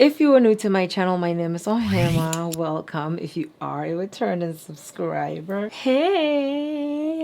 If you are new to my channel, my name is Ohemaa. Welcome. If you are a returning subscriber, hey!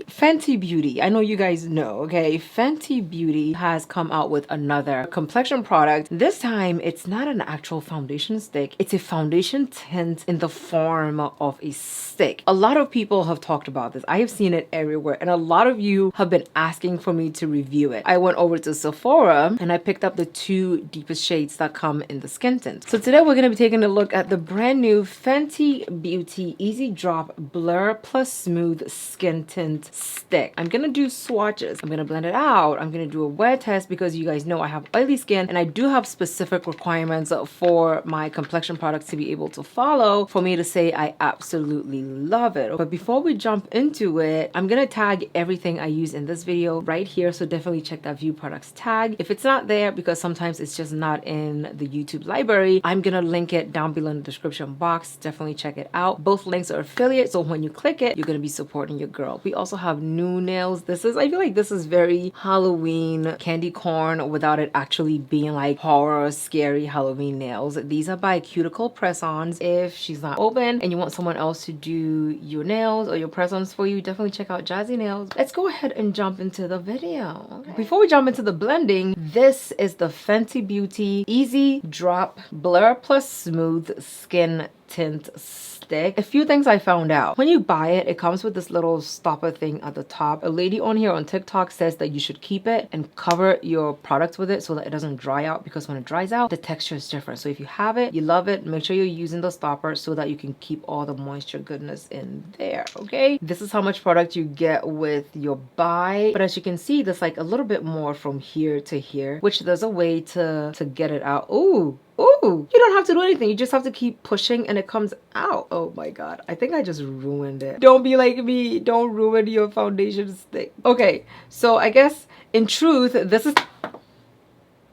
Fenty Beauty. I know you guys know, okay? Fenty Beauty has come out with another complexion product. This time, it's not an actual foundation stick. It's a foundation tint in the form of a stick. A lot of people have talked about this. I have seen it everywhere, and a lot of you have been asking for me to review it. I went over to Sephora and I picked up the two deepest shades that come in the skin tint. So today we're going to be taking a look at the brand new Fenty Beauty Easy Drop Blur Plus Smooth Skin Tint Stick. I'm going to do swatches. I'm going to blend it out. I'm going to do a wear test because you guys know I have oily skin and I do have specific requirements for my complexion products to be able to follow for me to say I absolutely love it. But before we jump into it, I'm going to tag everything I use in this video right here. So definitely check that view products tag. If it's not there, because sometimes it's just not in the YouTube library, I'm gonna link it down below in the description box. Definitely check it out. Both links are affiliate, so when you click it, you're gonna be supporting your girl. We also have new nails. I feel like this is very Halloween candy corn without it actually being like horror, scary Halloween nails. These are by Cuticle Press-Ons. If she's not open and you want someone else to do your nails or your press-ons for you, definitely check out Jazzy Nails. Let's go ahead and jump into the video. Okay. Before we jump into the blending, this is the Fenty Beauty Easy Drop Blur Plus Smooth Skin Tint Stick. A few things I found out. When you buy it, it comes with this little stopper thing at the top. A lady on here on TikTok says that you should keep it and cover your products with it so that it doesn't dry out, because when it dries out, the texture is different. So if you have it, you love it, make sure you're using the stopper so that you can keep all the moisture goodness in there, okay? This is how much product you get with your buy. But as you can see, there's like a little bit more from here to here, which there's a way to get it out. Ooh, you don't have to do anything. You just have to keep pushing and it comes out. Oh my god, I think I just ruined it. Don't be like me. Don't ruin your foundation stick. Okay, so I guess in truth, this is...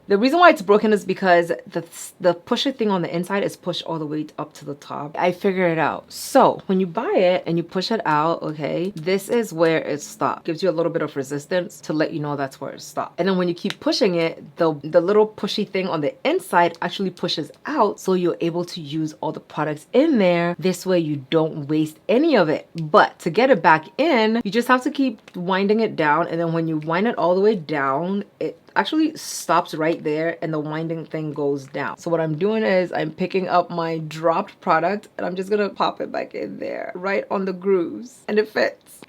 The reason why it's broken is because the pusher thing on the inside is pushed all the way up to the top. I figured it out. So when you buy it and you push it out, okay, this is where it stops. Gives you a little bit of resistance to let you know that's where it stops. And then when you keep pushing it, the little pushy thing on the inside actually pushes out, so you're able to use all the products in there. This way you don't waste any of it. But to get it back in, you just have to keep winding it down, and then when you wind it all the way down, it actually stops right there and the winding thing goes down. So what I'm doing is I'm picking up my dropped product and I'm just gonna pop it back in there right on the grooves, and it fits.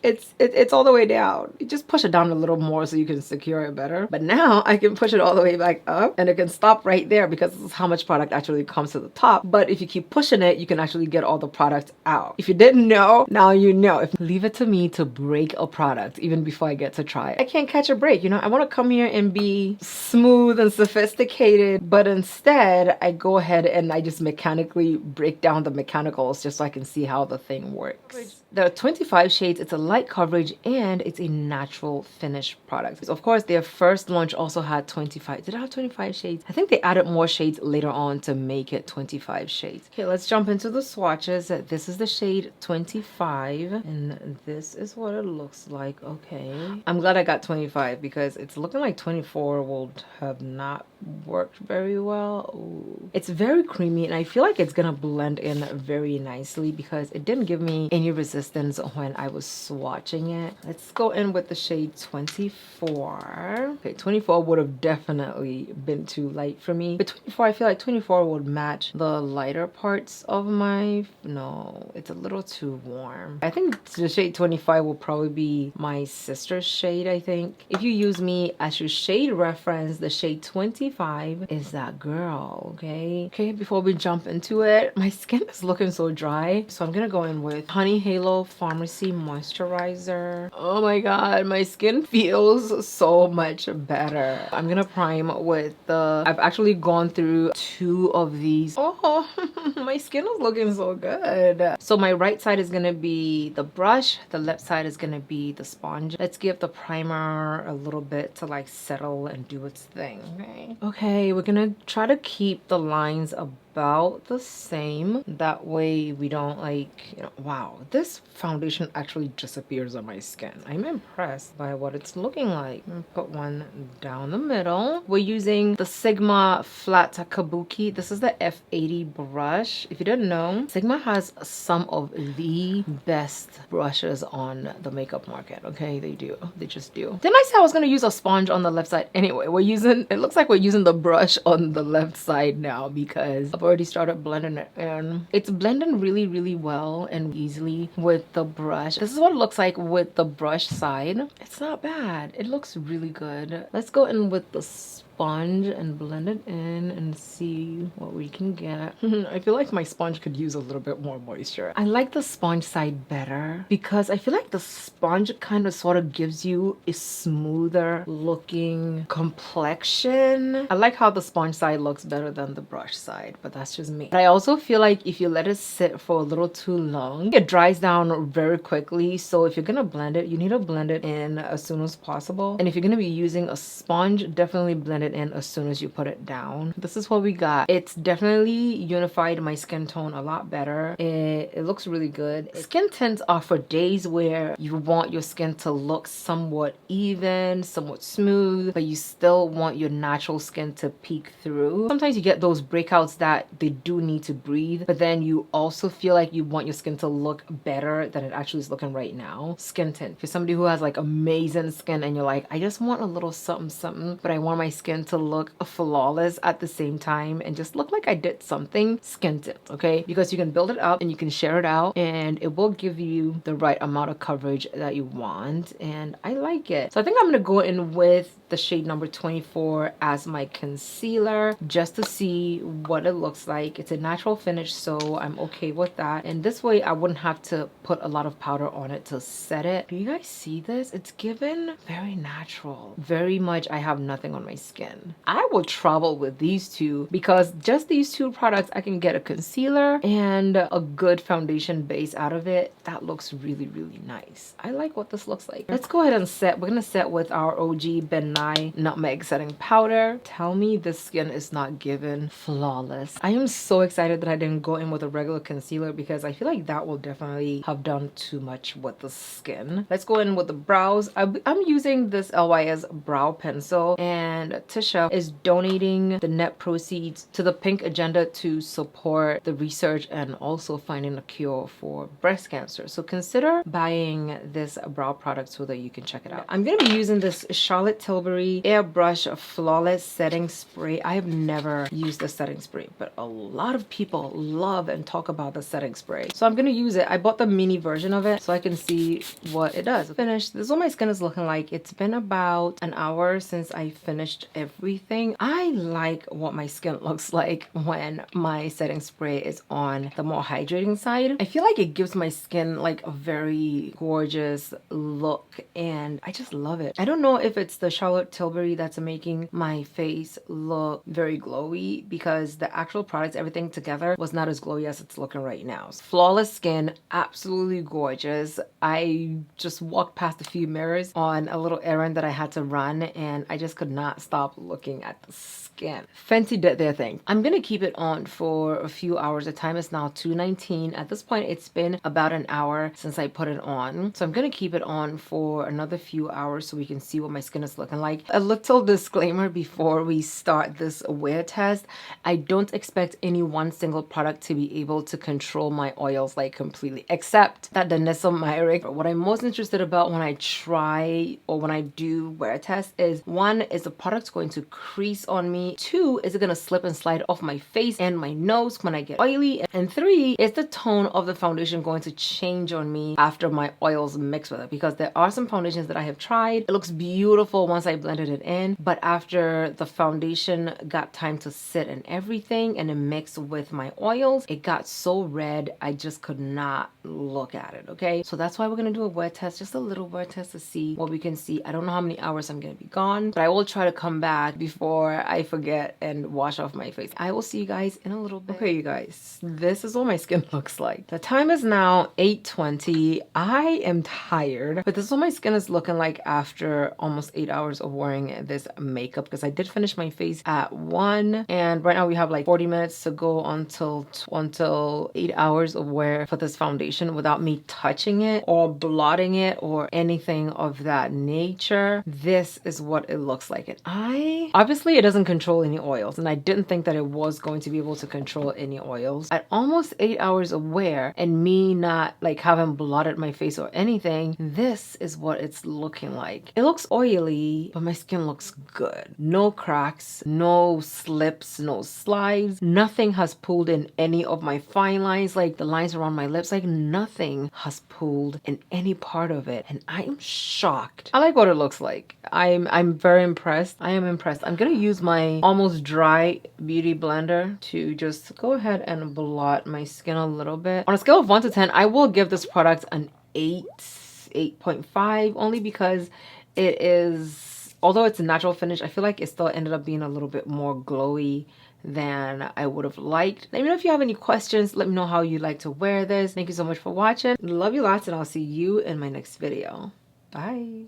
It's all the way down. You just push it down a little more so you can secure it better. But now I can push it all the way back up and it can stop right there, because this is how much product actually comes to the top. But if you keep pushing it, you can actually get all the product out. If you didn't know, now you know. Leave it to me to break a product even before I get to try it. I can't catch a break, you know? I want to come here and be smooth and sophisticated, but instead I go ahead and I just mechanically break down the mechanicals just so I can see how the thing works. There are 25 shades. It's a light coverage and it's a natural finish product. Of course, their first launch also had 25. Did it have 25 shades? I think they added more shades later on to make it 25 shades. Okay, let's jump into the swatches. This is the shade 25 and this is what it looks like. Okay, I'm glad I got 25 because it's looking like 24 will have not worked very well. Ooh. It's very creamy and I feel like it's gonna blend in very nicely because it didn't give me any resistance when I was swatching it. Let's go in with the shade 24. Okay, 24 would have definitely been too light for me, but 24, I feel like 24 would match the lighter parts of my... No, it's a little too warm. I think the shade 25 will probably be my sister's shade, I think. If you use me as your shade reference, the shade 25 is that girl, okay? Okay, before we jump into it, my skin is looking so dry, so I'm gonna go in with Honey Halo Pharmacy Moisturizer. Oh my god, my skin feels so much better. I'm gonna prime with the... I've actually gone through two of these. Oh, my skin is looking so good. So my right side is gonna be the brush, the left side is gonna be the sponge. Let's give the primer a little bit to like settle and do its thing. Okay, we're gonna try to keep the lines above about the same. That way we don't like, you know, wow, this foundation actually disappears on my skin. I'm impressed by what it's looking like. I'm gonna put one down the middle. We're using the Sigma Flat Kabuki. This is the F80 brush. If you didn't know, Sigma has some of the best brushes on the makeup market. Okay, they do. They just do. Didn't I say I was gonna use a sponge on the left side? Anyway, we're using, it looks like we're using the brush on the left side now because I've already started blending it in. It's blending really, really well and easily with the brush. This is what it looks like with the brush side. It's not bad. It looks really good. Let's go in with the sponge and blend it in and see what we can get. I feel like my sponge could use a little bit more moisture. I like the sponge side better because I feel like the sponge kind of sort of gives you a smoother looking complexion. I like how the sponge side looks better than the brush side, but that's just me. But I also feel like if you let it sit for a little too long, it dries down very quickly. So if you're gonna blend it, you need to blend it in as soon as possible. And if you're gonna be using a sponge, definitely blend it in as soon as you put it down. This is what we got. It's definitely unified my skin tone a lot better. It looks really good. Skin tints are for days where you want your skin to look somewhat even, somewhat smooth, but you still want your natural skin to peek through. Sometimes you get those breakouts that they do need to breathe, but then you also feel like you want your skin to look better than it actually is looking right now. Skin tint. If you're somebody who has like amazing skin and you're like, I just want a little something something, but I want my skin to look flawless at the same time and just look like I did something, skin tint, okay? Because you can build it up and you can share it out and it will give you the right amount of coverage that you want, and I like it. So I think I'm gonna go in with the shade number 24 as my concealer just to see what it looks like. It's a natural finish, so I'm okay with that, and this way I wouldn't have to put a lot of powder on it to set it. Do you guys see this? It's given very natural, very much I have nothing on my skin. I will travel with these two because just these two products I can get a concealer and a good foundation base out of it. That looks really, really nice. I like what this looks like. Let's go ahead and set. We're gonna set with our OG Ben Nye Nutmeg Setting Powder. Tell me this skin is not given flawless. I am so excited that I didn't go in with a regular concealer because I feel like that will definitely have done too much with the skin. Let's go in with the brows. I'm using this LYS brow pencil, and Tisha is donating the net proceeds to the Pink Agenda to support the research and also finding a cure for breast cancer. So consider buying this brow product so that you can check it out. I'm gonna be using this Charlotte Tilbury Airbrush Flawless Setting Spray. I have never used the setting spray, but a lot of people love and talk about the setting spray. So I'm gonna use it. I bought the mini version of it so I can see what it does. Finished. This is what my skin is looking like. It's been about an hour since I finished everything. I like what my skin looks like when my setting spray is on the more hydrating side. I feel like it gives my skin like a very gorgeous look and I just love it. I don't know if it's the Charlotte Tilbury that's making my face look very glowy because the actual products, everything together was not as glowy as it's looking right now. Flawless skin, absolutely gorgeous. I just walked past a few mirrors on a little errand that I had to run and I just could not stop looking at the skin. Fenty did their thing. I'm gonna keep it on for a few hours. The time is now 2:19. At this point, it's been about an hour since I put it on. So I'm gonna keep it on for another few hours so we can see what my skin is looking like. A little disclaimer before we start this wear test. I don't expect any one single product to be able to control my oils like completely, except that the Niacinamide. What I'm most interested about when I try or when I do wear test is, one, is the product going to crease on me? Two, is it gonna slip and slide off my face and my nose when I get oily? And three, is the tone of the foundation going to change on me after my oils mix with it? Because there are some foundations that I have tried. It looks beautiful once I blended it in, but after the foundation got time to sit and everything and it mixed with my oils, it got so red I just could not look at it, okay? So that's why we're gonna do a wear test, just a little wear test to see what we can see. I don't know how many hours I'm gonna be gone, but I will try to come back before I forget and wash off my face. I will see you guys in a little bit. Okay, you guys, this is what my skin looks like. The time is now 8:20. I am tired, but this is what my skin is looking like after almost 8 hours hours of wearing this makeup because I did finish my face at 1, and right now we have like 40 minutes to go until 8 hours of wear for this foundation without me touching it or blotting it or anything of that nature. This is what it looks like. And obviously it doesn't control any oils, and I didn't think that it was going to be able to control any oils. At almost 8 hours of wear and me not like haven't blotted my face or anything, this is what it's looking like. It looks oily, but my skin looks good. No cracks, no slips, no slides. Nothing has pulled in any of my fine lines, like the lines around my lips, like nothing has pulled in any part of it. And I am shocked. I like what it looks like. I'm very impressed. I am impressed. I'm gonna use my almost dry beauty blender to just go ahead and blot my skin a little bit. On a scale of 1 to 10, I will give this product an 8.5, only because it is, although it's a natural finish, I feel like it still ended up being a little bit more glowy than I would have liked. Let me know if you have any questions. Let me know how you like to wear this. Thank you so much for watching. Love you lots, and I'll see you in my next video. Bye.